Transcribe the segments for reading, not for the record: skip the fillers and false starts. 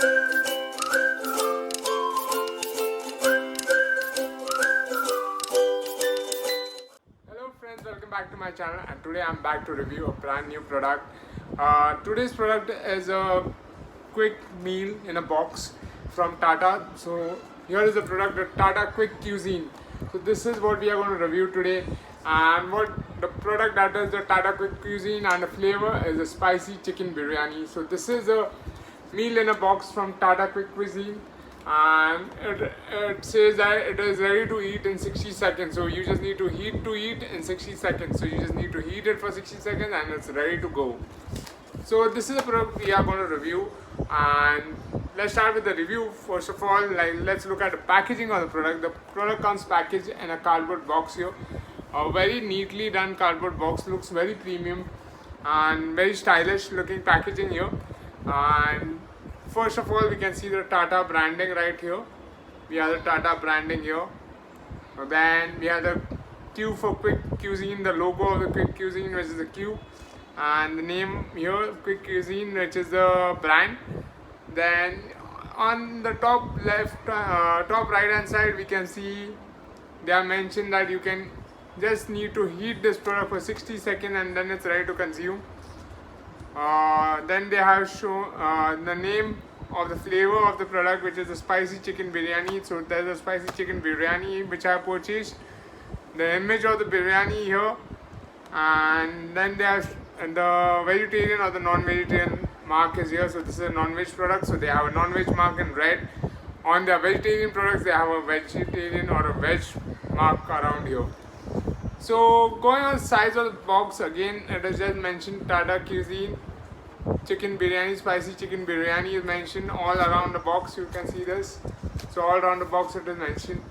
Hello friends, welcome back to my channel, and today I'm back to review a brand new product. Today's product is a quick meal in a box from Tata. So here is the product, the Tata Quick Cuisine. So this is what we are going to review today, and what the product that is the Tata Quick Cuisine, and the flavor is a spicy chicken biryani. So this is a meal in a box from Tata Quick Cuisine, and it says that it is ready to eat in 60 seconds. So you just need to heat in 60 seconds. So you just need to heat it for 60 seconds and it's ready to go. So this is the product we are going to review, and let's start with the review. First of all, let's look at the packaging of the product. The product comes packaged in a cardboard box here. A very neatly done cardboard box, looks very premium and very stylish looking packaging here. And first of all, we can see the Tata branding right here. We have the Tata branding here. Then we have the Q for Quick Cuisine, the logo of the Quick Cuisine, which is the Q, and the name here, Quick Cuisine, which is the brand. Then on the top left, top right hand side, we can see they are mentioned that you can just need to heat this product for 60 seconds and then it's ready to consume. Then they have shown the name of the flavor of the product, which is the spicy chicken biryani. So there's a spicy chicken biryani which I have purchased. The image of the biryani here, and then they have the vegetarian or the non-vegetarian mark is here. So this is a non-veg product, so they have a non-veg mark in red. On their vegetarian products, they have a vegetarian or a veg mark around here. So going on the size of the box, again it is just mentioned Tata Cuisine chicken biryani, spicy chicken biryani is mentioned all around the box. You can see this. So all around the box it is mentioned,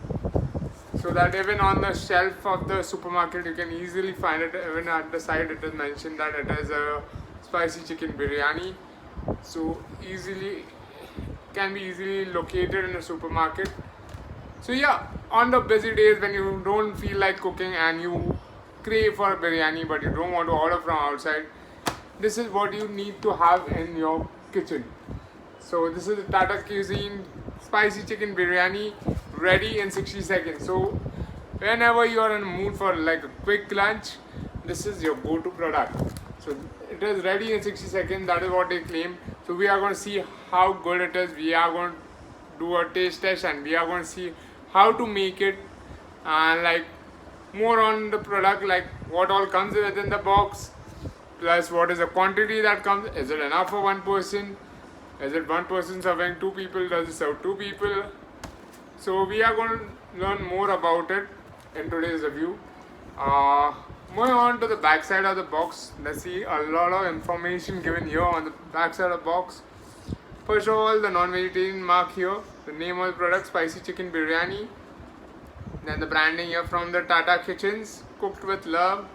so that even on the shelf of the supermarket you can easily find it. Even at the side it is mentioned that it is a spicy chicken biryani, so can be easily located in a supermarket. So yeah, on the busy days when you don't feel like cooking and you crave for a biryani but you don't want to order from outside, this is what you need to have in your kitchen. So this is the Tata Cuisine spicy chicken biryani, ready in 60 seconds. So whenever you are in a mood for like a quick lunch, this is your go-to product. So it is ready in 60 seconds, that is what they claim. So we are going to see how good it is. We are going to do a taste test and we are going to see how to make it, and like more on the product, like what all comes within the box, plus what is the quantity that comes. Is it enough for one person? Is it one person serving two people? Does it serve two people? So we are going to learn more about it in today's review. Moving on to the back side of the box, let's see a lot of information given here on the back side of the box. First of all, the non-vegetarian mark here, the name of the product, spicy chicken biryani. Then the branding here from the Tata Kitchens, cooked with love.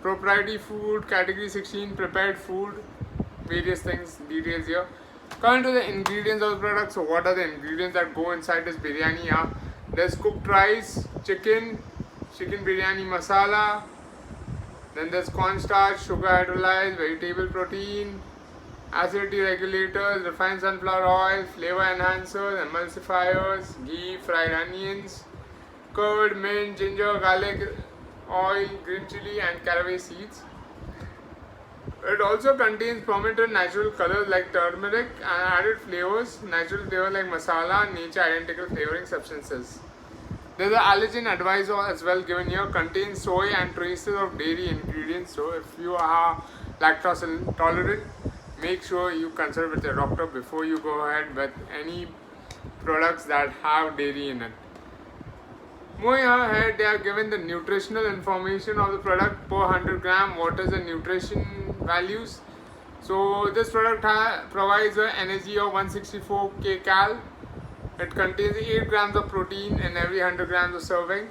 Proprietary food, category 16, prepared food, various things, details here. Coming to the ingredients of the product, so what are the ingredients that go inside this biryani? There's cooked rice, chicken biryani masala, then there's cornstarch, sugar hydrolyzed, vegetable protein, acidity regulators, refined sunflower oil, flavor enhancers, emulsifiers, ghee, fried onions, curd, mint, ginger, garlic oil, green chili and caraway seeds. It also contains fermented natural colors like turmeric and added flavors, natural flavor like masala, nature identical flavoring substances. There's an allergen advisor as well given here, contains soy and traces of dairy ingredients. So if you are lactose intolerant, make sure you consult with your doctor before you go ahead with any products that have dairy in it. Moving ahead, they are given the nutritional information of the product per 100 gram. What is the nutrition values? So this product provides an energy of 164 kcal. It contains 8 grams of protein in every 100 grams of serving,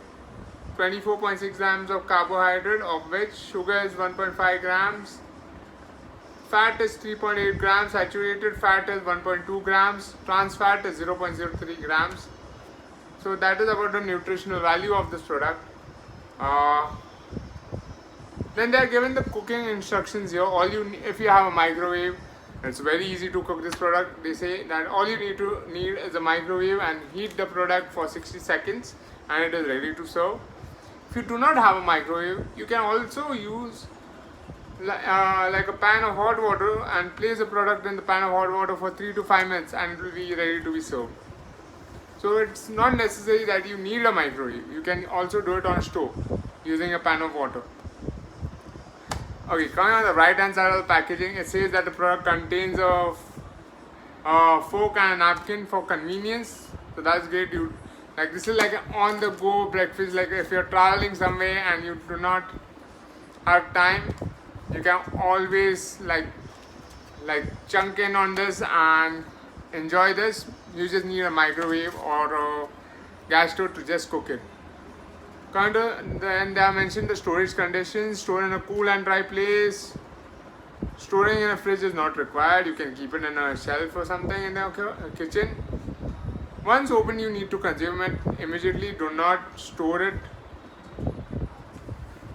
24.6 grams of carbohydrate, of which sugar is 1.5 grams, fat is 3.8 grams, saturated fat is 1.2 grams, trans fat is 0.03 grams. So that is about the nutritional value of this product. Then they are given the cooking instructions here. If you have a microwave, It's very easy to cook this product. They say that all you need is a microwave and heat the product for 60 seconds and it is ready to serve. If you do not have a microwave, you can also use like a pan of hot water and place the product in the pan of hot water for 3 to 5 minutes and it will be ready to be served. So it's not necessary that you need a microwave. You can also do it on a stove using a pan of water. Okay, coming on the right hand side of the packaging, it says that the product contains a fork and a napkin for convenience. So that's great. This is like an on the go breakfast. Like if you're traveling somewhere and you do not have time, you can always like chunk in on this and enjoy this. You just need a microwave or a gas stove to just cook it. Then they have mentioned the storage conditions: store in a cool and dry place. Storing in a fridge is not required. You can keep it in a shelf or something in the kitchen. Once open, you need to consume it immediately. Do not store it.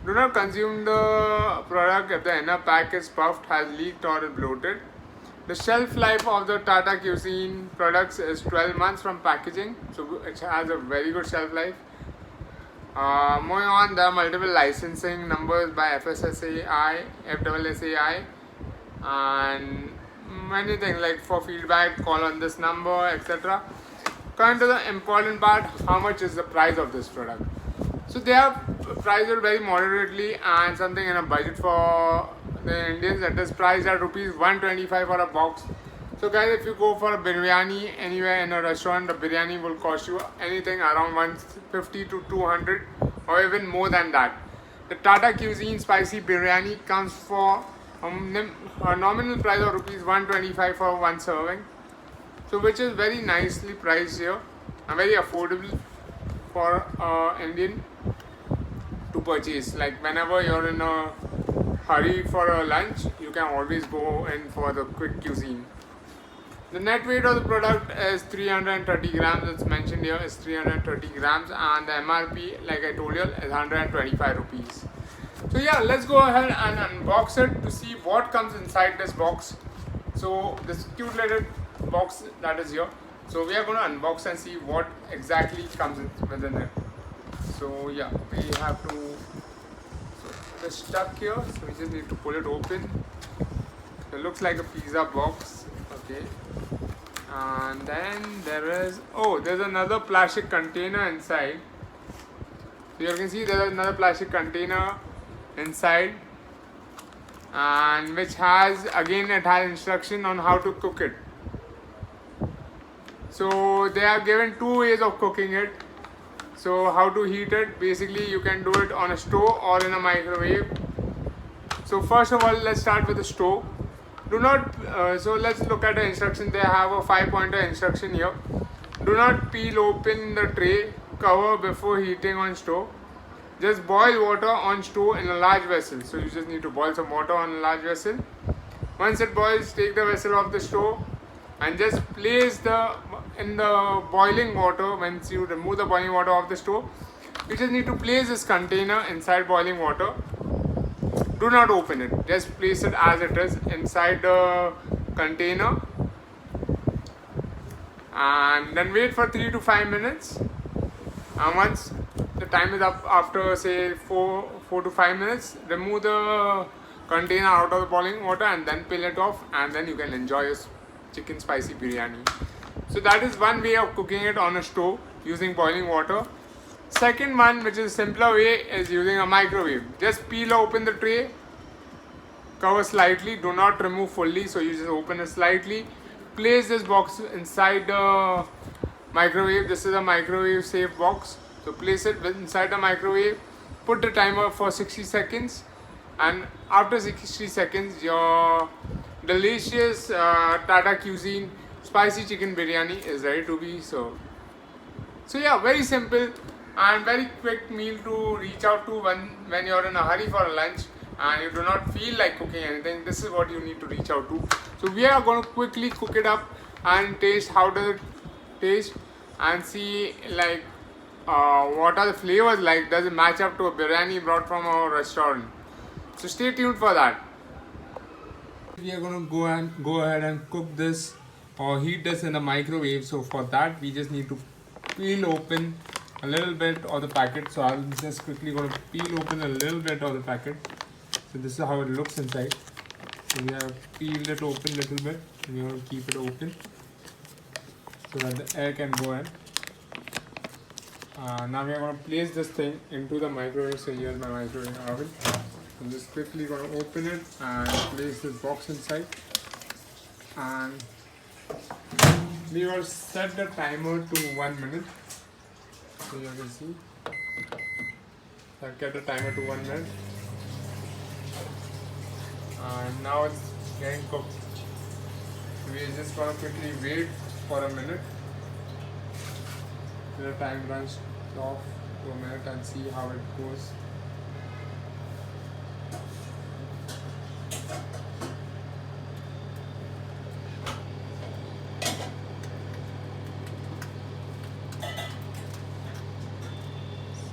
Do not consume the product if the inner pack is puffed, has leaked or is bloated. The shelf life of the Tata Cuisine products is 12 months from packaging, so it has a very good shelf life. Moving on, there are multiple licensing numbers by FSSAI, FSSAI, and many things like for feedback, call on this number, etc. Coming to the important part, how much is the price of this product? So they have priced it very moderately and something in a budget for the Indians. That is priced at rupees 125 for a box. So guys, if you go for a biryani anywhere in a restaurant, the biryani will cost you anything around 150 to 200 or even more than that. The Tata Cuisine Spicy Biryani comes for a nominal price of rupees 125 for one serving. So which is very nicely priced here and very affordable for Indian to purchase. Like whenever you're in a hurry for a lunch, you can always go in for the quick cuisine. The net weight of the product is 330 grams. It's mentioned here is 330 grams and the MRP, like I told you, is 125 rupees. So yeah, let's go ahead and unbox it to see what comes inside this box. So this cute little box that is here. So we are going to unbox and see what exactly comes within it. So yeah, we have to. So it's stuck here. So we just need to pull it open. It looks like a pizza box. Okay. And then there's another plastic container inside. So you can see there is another plastic container inside, and which has instruction on how to cook it. So they have given two ways of cooking it. So how to heat it? Basically you can do it on a stove or in a microwave. So first of all, let's start with the stove. So let's look at the instruction. They have a 5-pointer instruction here. Do not peel open the tray cover before heating on stove. Just boil water on stove in a large vessel. So you just need to boil some water on a large vessel. Once it boils, take the vessel off the stove and just place in the boiling water. Once you remove the boiling water off the stove, you just need to place this container inside boiling water. Do not open it, just place it as it is inside the container and then wait for 3 to 5 minutes. And once the time is up, after say 4 to 5 minutes, remove the container out of the boiling water and then peel it off, and then you can enjoy your chicken spicy biryani. So that is one way of cooking it on a stove using boiling water. Second one, which is a simpler way, is using a microwave. Just peel open the tray, cover slightly, do not remove fully, so you just open it slightly. Place this box inside the microwave. This is a microwave safe box. So place it inside the microwave, put the timer for 60 seconds, and after 60 seconds, your delicious Tata Cuisine Spicy Chicken Biryani is ready to be served. So yeah, very simple and very quick meal to reach out to when you're in a hurry for a lunch and you do not feel like cooking anything. This is what you need to reach out to. So we are going to quickly cook it up and taste how does it taste and see like what are the flavors like. Does it match up to a biryani brought from a restaurant? So stay tuned for that. We are going to go ahead and cook this or heat this in the microwave. So for that we just need to peel open a little bit of the packet. So I'm just quickly going to peel open a little bit of the packet. So this is how it looks inside. So we have peeled it open a little bit. And you want to keep it open so that the air can go in. Now we are going to place this thing into the microwave. So here's my microwave oven. I'm just quickly going to open it and place this box inside. And we will set the timer to 1 minute. So you can see, I've kept the timer to 1 minute. And now it's getting cooked. We're just going to quickly wait for a minute till the time runs off to a minute and see how it goes.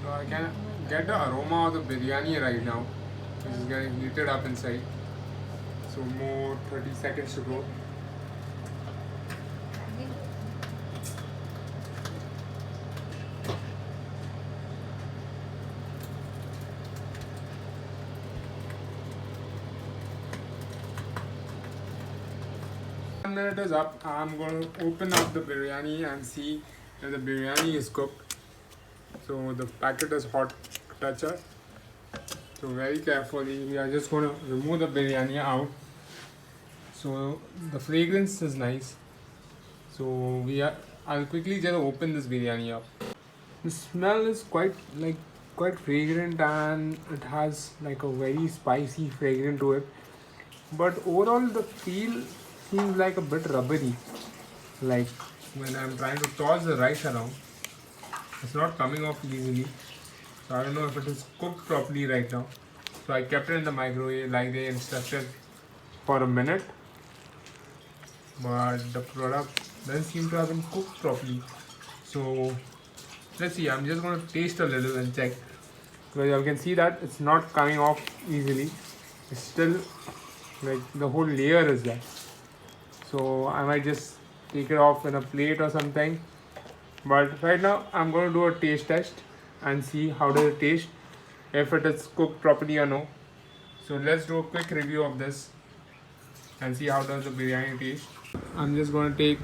So I can get the aroma of the biryani right now, which is getting heated up inside. So more 30 seconds to go. One minute is up. I'm going to open up the biryani and see if the biryani is cooked. So the packet is hot toucher. So very carefully we are just going to remove the biryani out. So the fragrance is nice. So I'll quickly just open this biryani up. The smell is quite fragrant and it has like a very spicy fragrance to it. But overall the feel seems like a bit rubbery. Like when I'm trying to toss the rice around, it's not coming off easily. So I don't know if it is cooked properly right now. So I kept it in the microwave like they instructed for a minute. But the product doesn't seem to have been cooked properly. So let's see, I'm just going to taste a little and check. Because you can see that it's not coming off easily. It's still like the whole layer is there. So I might just take it off in a plate or something. But right now I'm going to do a taste test and see how does it taste, if it is cooked properly or no. So let's do a quick review of this and see how does the biryani taste. I'm just going to take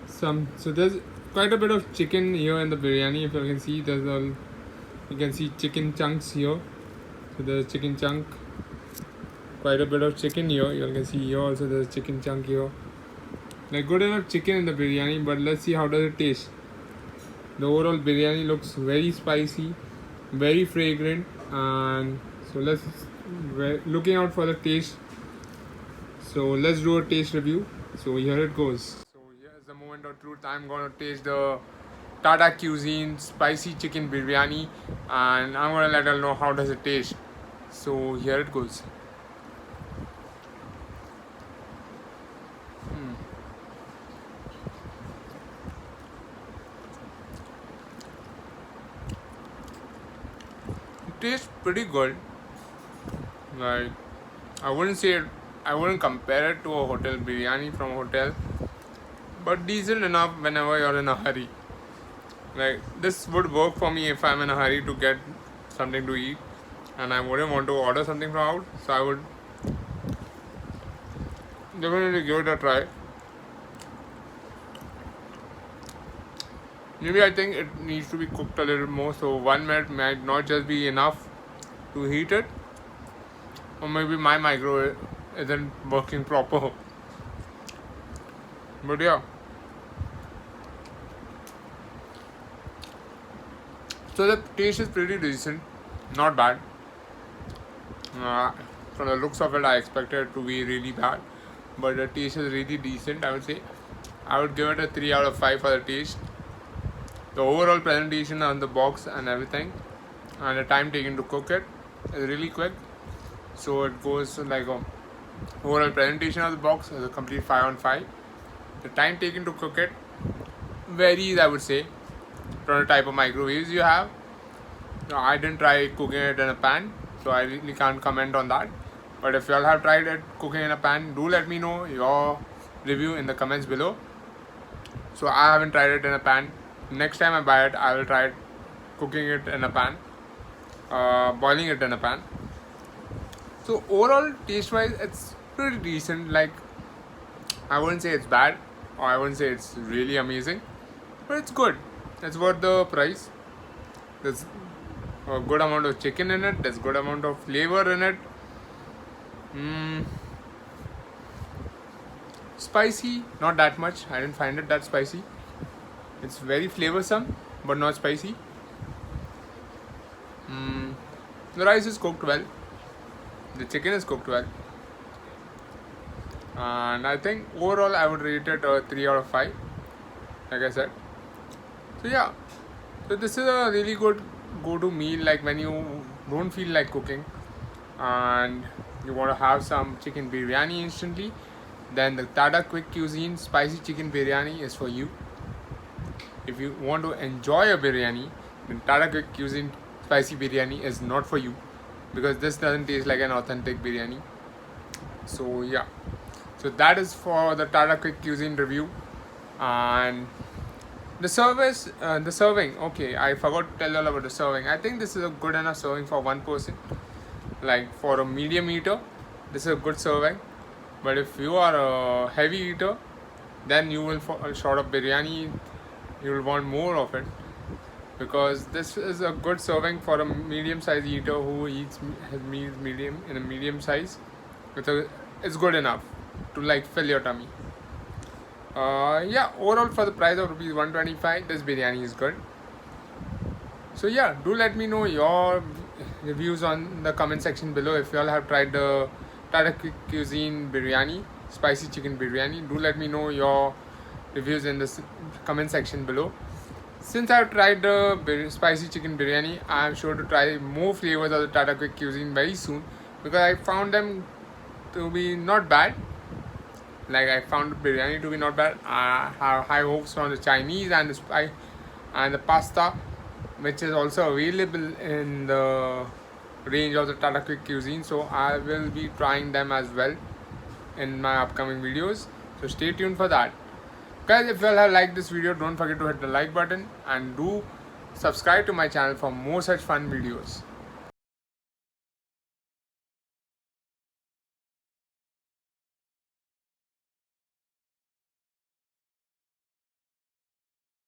some. So there's quite a bit of chicken here in the biryani. If you can see, you can see chicken chunks here. So there's chicken chunk. Quite a bit of chicken here. You can see here also there's chicken chunk here. Like good enough chicken in the biryani, but let's see how does it taste. The overall biryani looks very spicy, very fragrant, and so we're looking out for the taste. So let's do a taste review. So here it goes. So here's the moment of truth. I'm gonna taste the Tata Cuisine spicy chicken biryani, and I'm gonna let her know how does it taste. So here it goes. It tastes pretty good. Like I wouldn't compare it to a hotel biryani from a hotel, but decent enough whenever you're in a hurry. Like this would work for me if I'm in a hurry to get something to eat and I wouldn't want to order something from out, so I would definitely give it a try. Maybe I think it needs to be cooked a little more, so 1 minute might not just be enough to heat it, or maybe my microwave isn't working proper. But yeah, so the taste is pretty decent, not bad. From the looks of it, I expected it to be really bad, but the taste is really decent. I would say I would give it a 3 out of 5 for the taste. The overall presentation on the box and everything, and the time taken to cook it is really quick. So it goes like a overall presentation of the box is a complete 5 on 5. The time taken to cook it varies, I would say, from the type of microwaves you have. I didn't try cooking it in a pan, so I really can't comment on that. But if you all have tried it cooking in a pan, do let me know your review in the comments below. So I haven't tried it in a pan. Next time I buy it, I will try it cooking it in a pan, boiling it in a pan. So overall, taste wise, it's pretty decent. Like, I wouldn't say it's bad, or I wouldn't say it's really amazing, but it's good. It's worth the price. There's a good amount of chicken in it. There's good amount of flavor in it. Spicy, not that much. I didn't find it that spicy. It's very flavorsome, but not spicy. The rice is cooked well. The chicken is cooked well. And I think overall I would rate it a 3 out of 5, like I said. So yeah, so this is a really good go-to meal, like when you don't feel like cooking and you want to have some chicken biryani instantly, then the Tata Quick Cuisine Spicy Chicken Biryani is for you. If you want to enjoy a biryani, then Tata Quick Cuisine Spicy Biryani is not for you, because this doesn't taste like an authentic biryani. So yeah, so that is for the Tata Quick Cuisine review. And the serving, okay, I forgot to tell you all about the serving. I think this is a good enough serving for one person. Like for a medium eater, this is a good serving. But if you are a heavy eater, then you will fall short of biryani. You will want more of it, because this is a good serving for a medium size eater who eats his meals medium in a medium size. It's good enough to like fill your tummy. Yeah, overall for the price of rupees 125, this biryani is good. So yeah, do let me know your reviews on the comment section below. If you all have tried the Tata Quick Cuisine biryani, spicy chicken biryani, do let me know your reviews in the comment section below. Since I've tried the spicy chicken biryani, I am sure to try more flavors of the Tata Quick Cuisine very soon, because I found them to be not bad. Like, I found biryani to be not bad. I have high hopes on the Chinese and the pasta, which is also available in the range of the Tata Quick Cuisine. So I will be trying them as well in my upcoming videos. So stay tuned for that. Guys, if you all have liked this video, don't forget to hit the like button and do subscribe to my channel for more such fun videos.